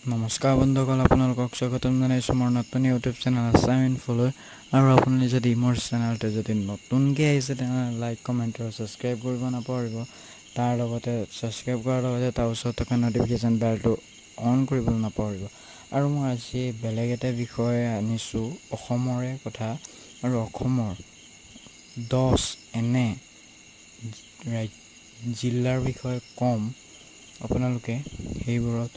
নমস্কাৰ বন্ধুসকল, আপোনালোকক স্বাগতম জনাইছোঁ মোৰ নতুন ইউটিউব চেনেল আছাম ইনফলৈ। আৰু আপুনি যদি মোৰ চেনেলটো যদি নতুনকৈ আহিছে তেনেহ'লে লাইক, কমেণ্ট আৰু ছাবস্ক্ৰাইব কৰিব নাপাহৰিব। তাৰ লগতে ছাবস্ক্ৰাইব কৰাৰ লগতে তাৰ ওচৰত থকা ন'টিফিকেশ্যন বেলটো অন কৰিবলৈ নাপাহৰিব। আৰু মই আজি বেলেগ এটা বিষয়ে আনিছোঁ, অসমৰে কথা। আৰু অসমৰ 10 এনে জিলাৰ বিষয়ে ক'ম। আপোনালোকে সেইবোৰত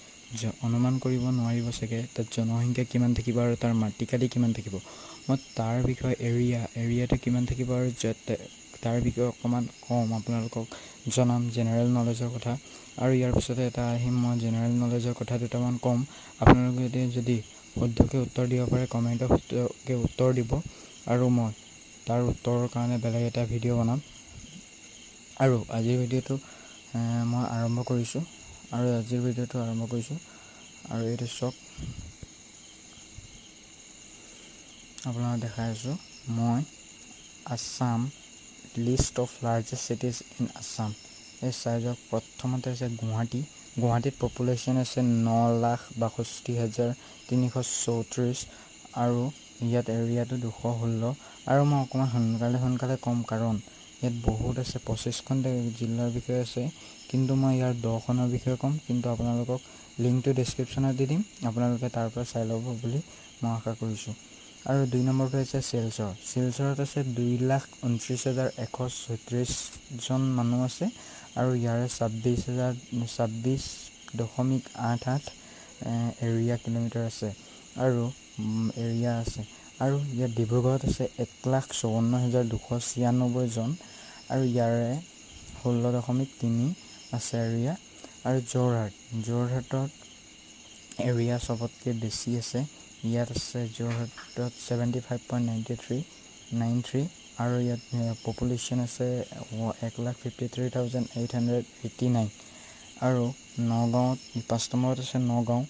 অনুমান কৰিব নোৱাৰিব চাগে তাত জনসংখ্যা কিমান থাকিব আৰু তাৰ মাটিকালি কিমান থাকিব। মই তাৰ বিষয়ে এৰিয়াটো কিমান থাকিব আৰু তাৰ বিষয়ে অকণমান ক'ম, আপোনালোকক জনাম জেনেৰেল নলেজৰ কথা। আৰু ইয়াৰ পিছতে এটা আহিম, মই জেনেৰেল নলেজৰ কথা দুটামান ক'ম। আপোনালোকে যদি শুদ্ধকৈ উত্তৰ দিব পাৰে কমেণ্টত শুদ্ধকৈ উত্তৰ দিব, আৰু মই তাৰ উত্তৰৰ কাৰণে বেলেগ এটা ভিডিঅ' বনাম। আৰু আজিৰ ভিডিঅ'টো মই আৰম্ভ কৰিছোঁ। আৰু এইটো চাওক, আপোনাক দেখাই আছোঁ মই Assam list of largest cities in Assam. এই চাইজক প্ৰথমতে আছে গুৱাহাটীত পপুলেশ্যন আছে 9,62,334, আৰু ইয়াত এৰিয়াটো 216। আৰু মই অকণমান সোনকালে ক'ম কাৰণ ইয়াত বহুত আছে, 25খন জিলাৰ বিষয়ে আছে, কিন্তু মই ইয়াৰ 10খনৰ বিষয়ে ক'ম। কিন্তু আপোনালোকক লিংকটো ডেছক্ৰিপশ্যনত দি দিম, আপোনালোকে তাৰ পৰা চাই ল'ব বুলি মই আশা কৰিছোঁ। আৰু 2 নম্বৰটো হৈছে শিলচৰত আছে 2,29,136জন মানুহ আছে, আৰু ইয়াৰে 26.88 এৰিয়া কিলোমিটাৰ আছে আৰু এৰিয়া আছে। আৰু ইয়াত ডিব্ৰুগড়ত আছে 1,54,296 জন, আৰু ইয়াৰে 16.3 আছে এৰিয়া। আৰু যোৰহাটত এৰিয়া চবতকৈ বেছি আছে, ইয়াত আছে যোৰহাটত 75.93, আৰু ইয়াত পপুলেশ্যন আছে 1,53,889। আৰু নগাঁৱত 5 নম্বৰত আছে নগাঁও,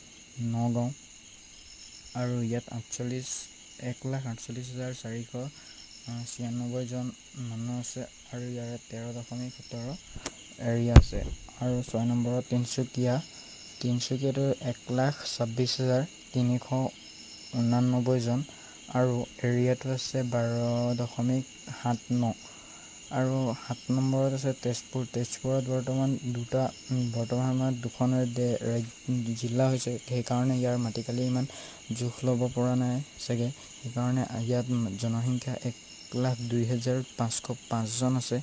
আৰু ইয়াত 1,48,496 জন মানুহ আছে, আৰু ইয়াৰে 13.17 এৰিয়া আছে। আৰু 6 নম্বৰত তিনিচুকীয়াতো 1,26,389 জন, আৰু এৰিয়াটো আছে 12.79। আৰু 7 নম্বৰত আছে তেজপুৰত বৰ্তমান সময়ত 2খন জিলা হৈছে, সেইকাৰণে ইয়াৰ মাটিকালি ইমান জোখ ল'ব পৰা নাই চাগে, সেইকাৰণে ইয়াত জনসংখ্যা 1,02,505 জন আছে।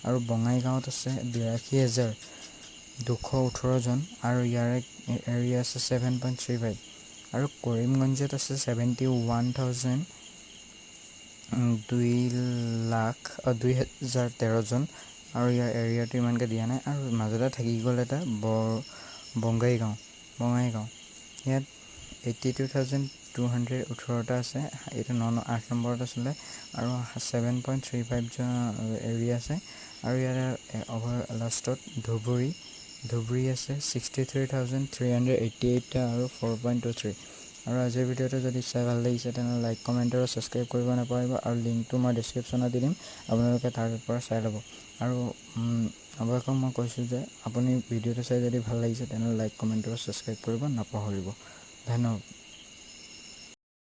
আৰু বঙাইগাঁৱত আছে 82,218 জন, আৰু ইয়াৰে এৰিয়া আছে 7.35। আৰু কৰিমগঞ্জত আছে 2,013 জন, আৰু ইয়াৰ এৰিয়াটো ইমানকৈ দিয়া নাই। আৰু মাজতে থাকি গ'ল এটা বঙাইগাঁও, ইয়াত 82,218টা আছে, এইটো 8 নম্বৰত আছিলে, আৰু 7.35 জন এৰিয়া আছে। আৰু ইয়াৰে লাষ্টত ধুবুৰী আছে 63,388টা আৰু 4.23। আৰু আজিৰ ভিডিঅ'টো যদি চাই ভাল লাগিছে তেনেহ'লে লাইক, কমেণ্ট আৰু ছাবস্ক্ৰাইব কৰিব নাপাহৰিব। আৰু লিংকটো মই ডেছক্ৰিপশ্যনত দি দিম, আপোনালোকে তাৰ পৰা চাই ল'ব। আৰু আপোনালোকক মই কৈছোঁ যে আপুনি ভিডিঅ'টো চাই যদি ভাল লাগিছে তেনেহ'লে লাইক, কমেণ্ট আৰু ছাবস্ক্ৰাইব কৰিব নাপাহৰিব। ধন্যবাদ।